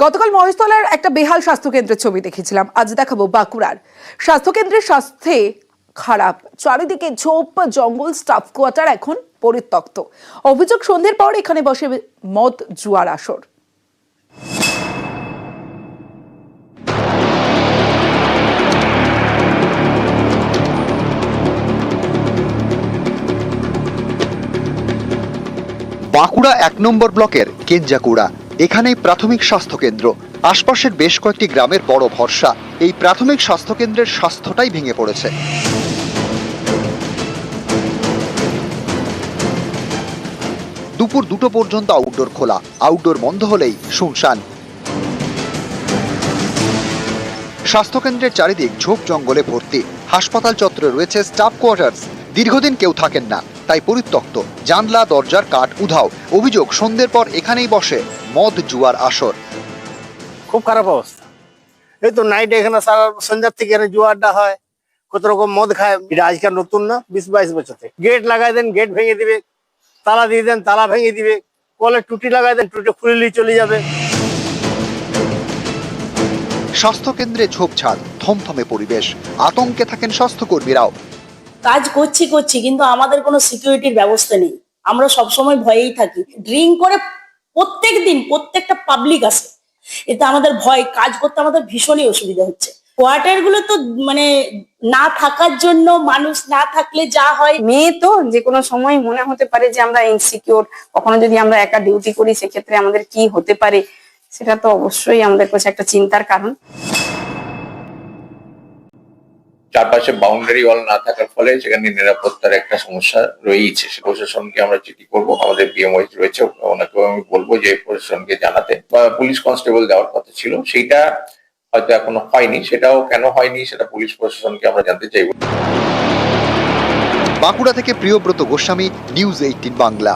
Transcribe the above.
গতকাল মহেশতলার একটা বেহাল স্বাস্থ্যকেন্দ্রের ছবি দেখেছিলাম, আজ দেখাবো বাঁকুড়ার স্বাস্থ্যকেন্দ্রের স্বাস্থ্যে খারাপ, চারিদিকে ঝোপ জঙ্গল, স্টাফ কোয়ার্টার এখন পরিত্যক্ত। অভিযোগ, সন্ধ্যের পর এখানে বসে মদ জুয়ার আসর। বাঁকুড়া ১ নম্বর ব্লকের কেঞ্জাকুড়া, এখানেই প্রাথমিক স্বাস্থ্যকেন্দ্র। আশপাশের বেশ কয়েকটি গ্রামের বড় ভরসা। এই প্রাথমিক স্বাস্থ্যকেন্দ্রের স্বাস্থ্যটাই ভেঙে পড়েছে। দুপুর 2টো পর্যন্ত আউটডোর খোলা, আউটডোর বন্ধ হলেই শুনশান। স্বাস্থ্যকেন্দ্রের চারিদিক ঝোপ জঙ্গলে ভর্তি। হাসপাতাল চত্বরে রয়েছে স্টাফ কোয়ার্টার্স। দীর্ঘদিন কেউ থাকেন না, তাই পরিত্যক্ত। জানলা দরজার কাঠ উধাও। অভিযোগ, সন্ধ্যের পর এখানেই বসে মদ জুয়ার আসর। খুব খারাপ অবস্থা। এই তো নাইটে এখানে সারা সন্ধ্যার থেকে এখানে জুয়া আড্ডা হয়, কত রকম মদ খায়। এটা আজকাল নতুন না, 20-22 বছর থেকে। গেট লাগাই দেন, গেট ভেঙে দিবে। তালা দিয়ে দেন, তালা ভেঙে দিবে। কলে টুটি লাগাই দেন, টুটি খুলে নিয়ে চলে যাবে। স্বাস্থ্যকেন্দ্রে ঝোপঝাড়, থমথমে পরিবেশ। আতঙ্কে থাকেন স্বাস্থ্যকর্মীরাও। কাজ করছি কিন্তু আমাদের কোনো সিকিউরিটির ব্যবস্থা নেই। আমরা সবসময় ভয়েই থাকি। ড্রিঙ্ক করে প্রত্যেক দিন প্রত্যেকটা পাবলিক আসে, এতে আমাদের ভয়, কাজ করতে আমাদের ভীষণই অসুবিধা হচ্ছে। কোয়ার্টার গুলো তো মানে না থাকার জন্য, মানুষ না থাকলে যা হয়। মেয়ে তো যে কোনো সময় মনে হতে পারে যে আমরা ইনসিকিউর, কখনো যদি আমরা একা ডিউটি করি সেক্ষেত্রে আমাদের কি হতে পারে, সেটা তো অবশ্যই আমাদের কাছে একটা চিন্তার কারণ। চারপাশে বাউন্ডারি ওয়াল না থাকার ফলে সেখানে নিরাপত্তার একটা সমস্যা রয়েছে। প্রশাসনকে আমরা চিঠি করবো, আমাদের বিএমওইচ রয়েছে, ওনাকেও আমি বলবো যে প্রশাসনকে জানাতে। বা পুলিশ কনস্টেবল দেওয়ার কথা ছিল, সেইটা হয়তো এখনো হয়নি। সেটাও কেন হয়নি সেটা পুলিশ প্রশাসনকে আমরা জানতে চাইবো। বাঁকুড়া থেকে প্রিয়ব্রত গোস্বামী, নিউজ 18 বাংলা।